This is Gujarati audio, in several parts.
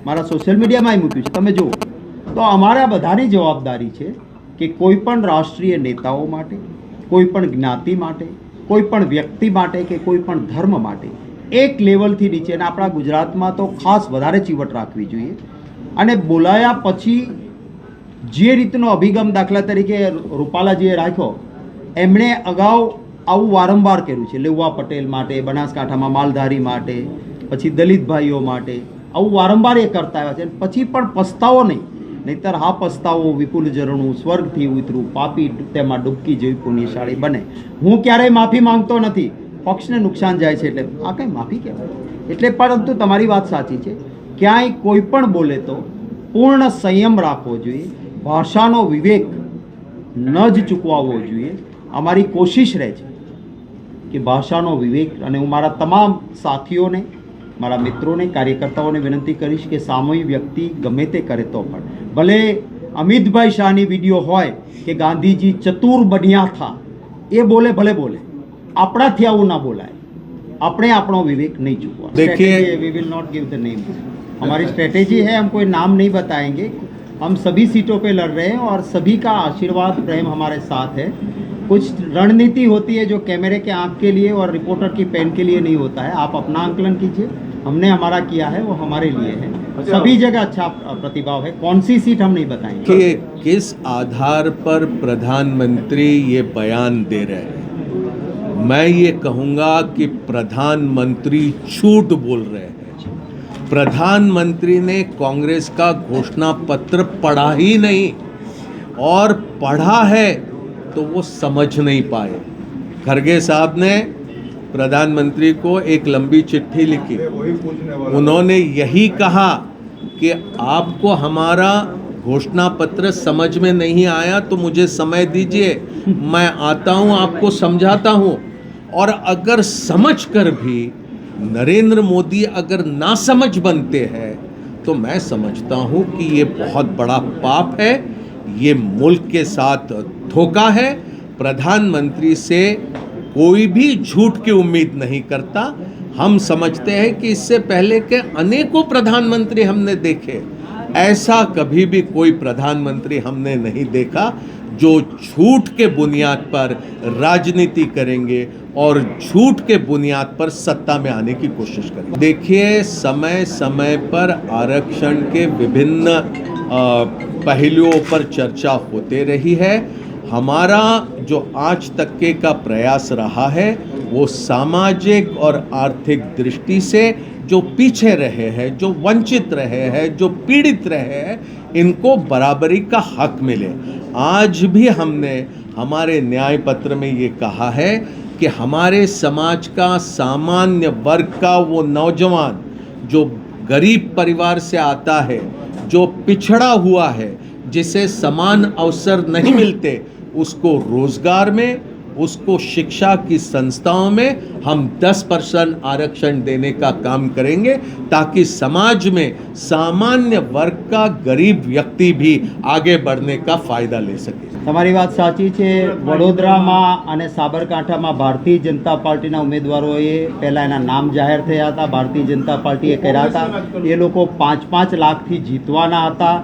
મારા સોશિયલ મીડિયામાં મૂક્યું છે, તમે જુઓ. તો અમારા બધાની જવાબદારી છે કે કોઈ પણ રાષ્ટ્રીય નેતાઓ માટે, કોઈ પણ જ્ઞાતિ માટે, કોઈ પણ વ્યક્તિ માટે કે કોઈ પણ ધર્મ માટે એક લેવલથી નીચે, અને આપણા ગુજરાતમાં તો ખાસ વધારે ચીવટ રાખવી જોઈએ. અને બોલાયા પછી જે રીતનો અભિગમ દાખલા તરીકે રૂપાલાજીએ રાખ્યો, એમણે અગાઉ આવું વારંવાર કર્યું છે. લેઉવા પટેલ માટે, બનાસકાંઠામાં માલધારી માટે, પછી દલિત ભાઈઓ માટે આવું વારંવાર એ કરતા આવ્યા છે. પછી પણ પસ્તાવો નહીં, નહીંતર હા પસ્તાવો વિપુલ ઝરણું સ્વર્ગથી ઉતરું, પાપી તેમાં ડૂબકી જેવી પુણ્યશાળી બને. હું ક્યારેય માફી માંગતો નથી, પક્ષને નુકસાન જાય છે એટલે આ કંઈ માફી કહેવાય. એટલે પરંતુ તમારી વાત સાચી છે, ક્યાંય કોઈ પણ બોલે તો પૂર્ણ સંયમ રાખવો જોઈએ, ભાષાનો વિવેક ન જ ચૂકવાવો જોઈએ. અમારી કોશિશ રહે છે કે ભાષાનો વિવેક, અને હું મારા તમામ સાથીઓને, મારા મિત્રોને, કાર્યકર્તાઓને વિનંતી કરીશ કે સામૂહિક વ્યક્તિ ગમે તે કરે તો પણ, ભલે અમિતભાઈ શાહની વિડીયો હોય કે ગાંધીજી ચતુર બન્યા થા, એ બોલે ભલે બોલે, આપણાથી આવું ના બોલાય. આપણે આપણો વિવેક નહીં ચૂકવા. देखिए we will not give the name. हमारी स्ट्रेटेजी है, हम कोई नाम नहीं बताएंगे. हम सभी सीटों पे लड़ रहे हैं और सभी का आशीर्वाद प्रेम हमारे साथ है. कुछ रणनीति होती है जो कैमरे के आंख के लिए और रिपोर्टर की पेन के लिए नहीं होता है. आप अपना आंकलन कीजिए, हमने हमारा किया है वो हमारे लिए है. सभी जगह अच्छा प्रतिभाव है. कौन सी सीट हम नहीं बताएंगे कि किस आधार पर प्रधानमंत्री ये बयान दे रहे हैं. मैं ये कहूँगा कि प्रधानमंत्री झूठ बोल रहे हैं. प्रधानमंत्री ने कांग्रेस का घोषणा पत्र पढ़ा ही नहीं, और पढ़ा है तो वो समझ नहीं पाए. खरगे साहब ने प्रधानमंत्री को एक लंबी चिट्ठी लिखी. उन्होंने यही कहा कि आपको हमारा घोषणा पत्र समझ में नहीं आया तो मुझे समय दीजिए, मैं आता हूँ, आपको समझाता हूँ. और अगर समझ कर भी नरेंद्र मोदी अगर ना समझ बनते हैं तो मैं समझता हूँ कि ये बहुत बड़ा पाप है, ये मुल्क के साथ धोखा है. प्रधानमंत्री से कोई भी झूठ की उम्मीद नहीं करता. हम समझते हैं कि इससे पहले के अनेकों प्रधानमंत्री हमने देखे, ऐसा कभी भी कोई प्रधानमंत्री हमने नहीं देखा जो झूठ के बुनियाद पर राजनीति करेंगे और झूठ के बुनियाद पर सत्ता में आने की कोशिश करेंगे. देखिए, समय समय पर आरक्षण के विभिन्न पहलुओं पर चर्चा होते रही है. हमारा जो आज तक के का प्रयास रहा है वो सामाजिक और आर्थिक दृष्टि से जो पीछे रहे हैं, जो वंचित रहे हैं, जो पीड़ित रहे हैं, इनको बराबरी का हक मिले. आज भी हमने हमारे न्याय पत्र में ये कहा है कि हमारे समाज का सामान्य वर्ग का वो नौजवान जो गरीब परिवार से आता है, जो पिछड़ा हुआ है, जिसे समान अवसर नहीं मिलते, उसको रोजगार में, उसको शिक्षा की संस्थाओं में हम 10% आरक्षण देने का काम करेंगे, ताकि समाज में सामान्य वर्ग का गरीब व्यक्ति भी आगे बढ़ने का फायदा ले सके. તમારી વાત સાચી છે. વડોદરામાં અને સાબરકાંઠામાં ભારતીય જનતા પાર્ટીના ઉમેદવારોએ પહેલાં એના નામ જાહેર થયા હતા, ભારતીય જનતા પાર્ટીએ કર્યા હતા. એ લોકો 5-5 લાખથી જીતવાના હતા.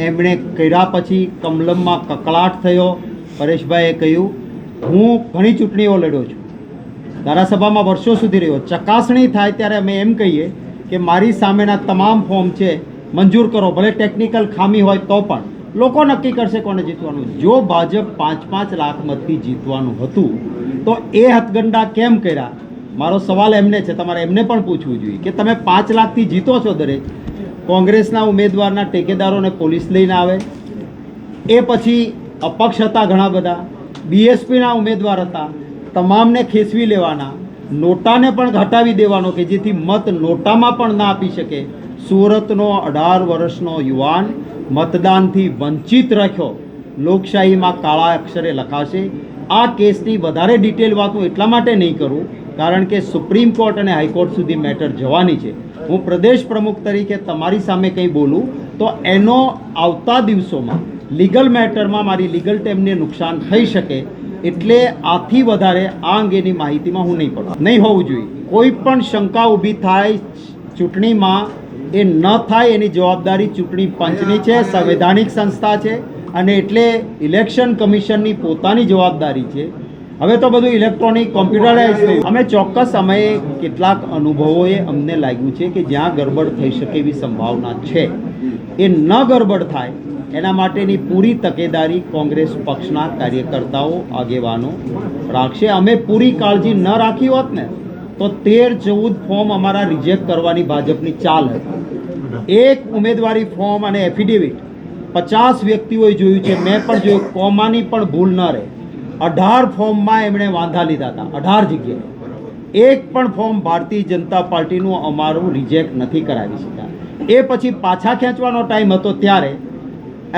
એમણે કર્યા પછી કમલમમાં કકળાટ થયો. પરેશભાઈએ કહ્યું, હું ઘણી ચૂંટણીઓ લડ્યો છું, ધારાસભામાં વર્ષો સુધી રહ્યો, ચકાસણી થાય ત્યારે અમે એમ કહીએ કે મારી સામેના તમામ ફોર્મ છે મંજૂર કરો, ભલે ટેકનિકલ ખામી હોય તો પણ લોકો નક્કી કરશે કોને જીતવાનું. જો ભાજપ 5-5 લાખ મતથી જીતવાનું હતું તો એ હથગંડા કેમ કર્યા? મારો સવાલ એમને છે, તમારે એમને પણ પૂછવું જોઈએ કે તમે 5 લાખથી જીતો છો દરેક, કોંગ્રેસના ઉમેદવારના ટેકેદારોને પોલીસ લઈને આવે, એ પછી અપક્ષ હતા ઘણા બધા, બીએસપીના ઉમેદવાર હતા, તમામને ખેંચવી લેવાના, નોટાને પણ ઘટાવી દેવાનો કે જેથી મત નોટામાં પણ ના આપી શકે. સુરતનો 18 વર્ષનો યુવાન મતદાનથી વંચિત રાખ્યો. લોકશાહીમાં કાળા અક્ષરે લખાશે. આ કેસની વધારે ડિટેલ વાત હું એટલા માટે નહીં કરું કારણ કે સુપ્રીમ કોર્ટ અને હાઈકોર્ટ સુધી મેટર જવાની છે. હું પ્રદેશ પ્રમુખ તરીકે તમારી સામે કંઈ બોલું તો એનો આવતા દિવસોમાં લીગલ મેટરમાં મારી લીગલ ટીમને નુકસાન થઈ શકે, એટલે આથી વધારે આ અંગેની માહિતીમાં હું નહીં પડું, નહીં હોવું જોઈએ. કોઈ પણ શંકા ઊભી થાય ચૂંટણીમાં એ ન થાય એની જવાબદારી ચૂંટણી પંચની છે, સંવૈધાનિક સંસ્થા છે, અને એટલે ઇલેક્શન કમિશનની પોતાની જવાબદારી છે. હવે તો બધું ઇલેક્ટ્રોનિક કોમ્પ્યુટરાઇઝ થયું. અમે ચોક્કસ સમયે કેટલાક અનુભવોએ અમને લાગ્યું છે કે જ્યાં ગરબડ થઈ શકે એવી સંભાવના છે, એ ન ગરબડ થાય એના માટેની પૂરી તકેદારી કોંગ્રેસ પક્ષના કાર્યકર્તાઓ, આગેવાનો રાખશે. અમે પૂરી કાળજી ન રાખી હોત ને તો 13-14 ફોર્મ અમારા રિજેક્ટ કરવાની ભાજપની ચાલ હતી. એક ઉમેદવારી ફોર્મ અને એફિડેવિટ 50 વ્યક્તિઓએ જોયું છે, મેં પણ જોયું, કોમાની પણ ભૂલ ન રહે. 18 ફોર્મમાં એમણે વાંધા લીધા હતા, 18 જગ્યાએ. એક પણ ફોર્મ ભારતીય જનતા પાર્ટીનું અમારું રિજેક્ટ નથી કરાવી શક્યા. એ પછી પાછા ખેંચવાનો ટાઈમ હતો ત્યારે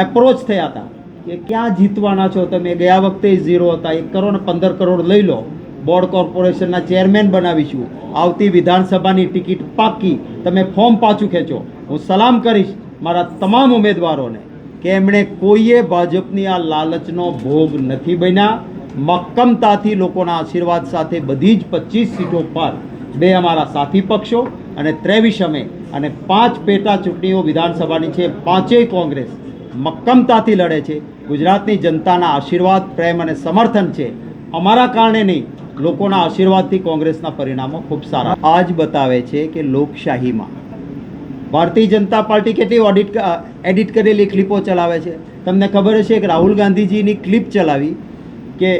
એપ્રોચ થયા હતા કે ક્યાં જીતવાના છો તમે, ગયા વખતે 0 હતા, 1 કરોડ ને 15 કરોડ લઈ લો, બોર્ડ કોર્પોરેશનના ચેરમેન બનાવીશું, આવતી વિધાનસભાની ટિકિટ પાકી, તમે ફોર્મ પાછું ખેંચો. હું સલામ કરીશ મારા તમામ ઉમેદવારોને કે એમણે કોઈએ ભાજપની આ લાલચનો ભોગ નથી બન્યા. મક્કમતાથી લોકોના આશીર્વાદ સાથે બધી જ 25 સીટો પર 2 અમારા સાથી પક્ષો અને 23 અમે અને 5 પેટા ચૂંટણીઓ વિધાનસભાની છે, 5એય કોંગ્રેસ મક્કમતાથી લડે છે. ગુજરાતની જનતાના આશીર્વાદ, પ્રેમ અને સમર્થન છે. અમારા કારણે નહીં, લોકોના આશીર્વાદથી કોંગ્રેસના પરિણામો ખૂબ સારા. આ જ બતાવે છે કે લોકશાહીમાં ભારતીય જનતા પાર્ટી કેટલી એડિટ કરેલી ક્લિપો ચલાવે છે. તમને ખબર હશે કે રાહુલ ગાંધીજીની ક્લિપ ચલાવી કે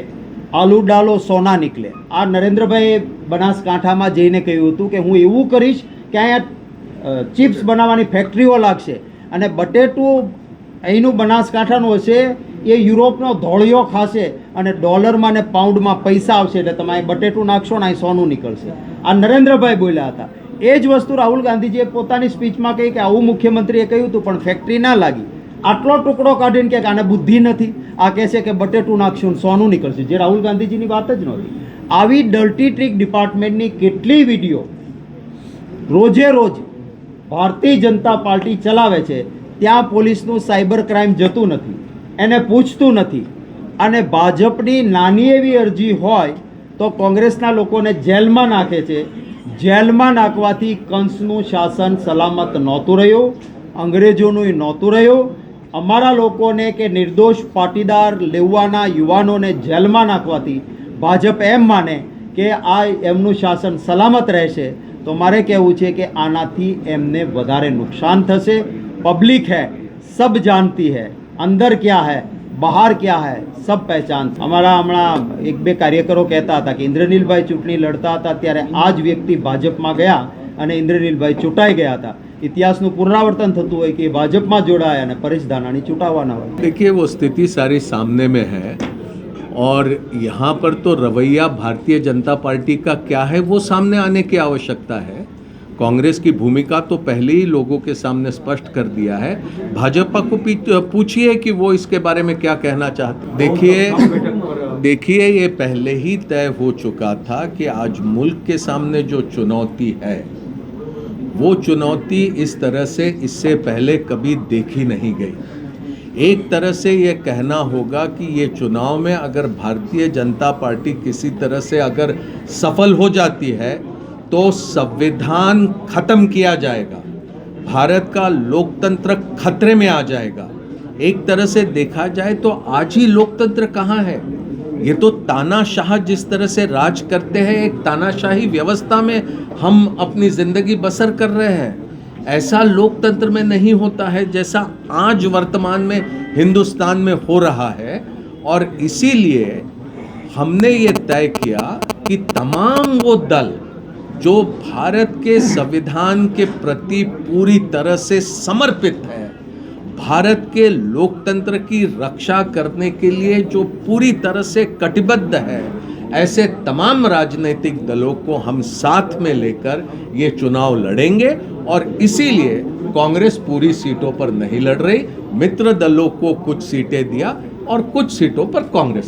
આલુ ડાલો સોના નીકળે. આ નરેન્દ્રભાઈએ બનાસકાંઠામાં જઈને કહ્યું હતું કે હું એવું કરીશ કે અહીંયા ચિપ્સ બનાવવાની ફેક્ટરીઓ લાગશે અને બટેટું અહીંનું બનાસકાંઠાનું હશે, એ યુરોપનો ધોળિયો ખાશે અને ડોલરમાં ને પાઉન્ડમાં પૈસા આવશે, એટલે તમે અહીં બટેટું નાખશો ને અહીં સોનું નીકળશે. આ નરેન્દ્રભાઈ બોલ્યા હતા. એ જ વસ્તુ રાહુલ ગાંધીજીએ પોતાની સ્પીચમાં કહી કે આવું મુખ્યમંત્રીએ કહ્યું હતું, પણ ફેક્ટરી ના લાગી. આટલો ટુકડો કાઢીને કે આને બુદ્ધિ નથી, આ કહે છે કે બટેટું નાખશું સોનું નીકળશે, જે રાહુલ ગાંધીજીની વાત જ નહોતી. આવી ડર્ટી ટ્રીક ડિપાર્ટમેન્ટની કેટલી વિડીયો રોજે રોજ ભારતીય જનતા પાર્ટી ચલાવે છે. ત્યાં પોલીસનું સાયબર ક્રાઇમ જતું નથી, એને પૂછતું નથી, અને ભાજપની નાની એવી અરજી હોય તો કોંગ્રેસના લોકોને જેલમાં નાખે છે. જેલમાં નાખવાથી કંસનું શાસન સલામત નહોતું રહ્યું, અંગ્રેજોનું નહોતું રહ્યું. અમારા લોકોને કે નિર્દોષ પાટીદાર લેવાના યુવાનોને જેલમાં નાખવાથી ભાજપ એમ માને કે આ એમનું શાસન સલામત રહેશે. તો મારે કહેવું છે કે આનાથી એમને વધારે નુકસાન થશે. પબ્લિક है, सब जानती है, अंदर क्या है બહાર ક્યાં હૈ સબ પહેચાન. અમારા હમણાં 1-2 કાર્યકરો કહેતા હતા કે ઇન્દ્રનીલભાઈ ચૂંટણી લડતા હતા ત્યારે આ જ વ્યક્તિ ભાજપમાં ગયા અને ઇન્દ્રનીલભાઈ ચૂંટાઈ ગયા હતા. ઇતિહાસનું પુનરાવર્તન થતું હોય કે ભાજપમાં જોડાયા અને પરેશ ધાનાણી ચૂંટાવાના હોય. देखिए वो स्थिति सारी सामने में है और यहाँ पर तो रवैया भारतीय जनता पार्टी का क्या है वो सामने आने की आवश्यकता है. कांग्रेस की भूमिका तो पहले ही लोगों के सामने स्पष्ट कर दिया है. भाजपा को पूछिए कि वो इसके बारे में क्या कहना चाहते. देखिए ये पहले ही तय हो चुका था कि आज मुल्क के सामने जो चुनौती है वो चुनौती इस तरह से इससे पहले कभी देखी नहीं गई. एक तरह से ये कहना होगा कि ये चुनाव में अगर भारतीय जनता पार्टी किसी तरह से अगर सफल हो जाती है तो संविधान खत्म किया जाएगा, भारत का लोकतंत्र खतरे में आ जाएगा. एक तरह से देखा जाए तो आज ही लोकतंत्र कहाँ है. ये तो तानाशाह जिस तरह से राज करते हैं, एक तानाशाही व्यवस्था में हम अपनी जिंदगी बसर कर रहे हैं. ऐसा लोकतंत्र में नहीं होता है जैसा आज वर्तमान में हिंदुस्तान में हो रहा है. और इसीलिए हमने ये तय किया कि तमाम वो दल जो भारत के संविधान के प्रति पूरी तरह से समर्पित है, भारत के लोकतंत्र की रक्षा करने के लिए जो पूरी तरह से कटिबद्ध है, ऐसे तमाम राजनीतिक दलों को हम साथ में लेकर ये चुनाव लड़ेंगे. और इसीलिए कांग्रेस पूरी सीटों पर नहीं लड़ रही, मित्र दलों को कुछ सीटें दिया और कुछ सीटों पर कांग्रेस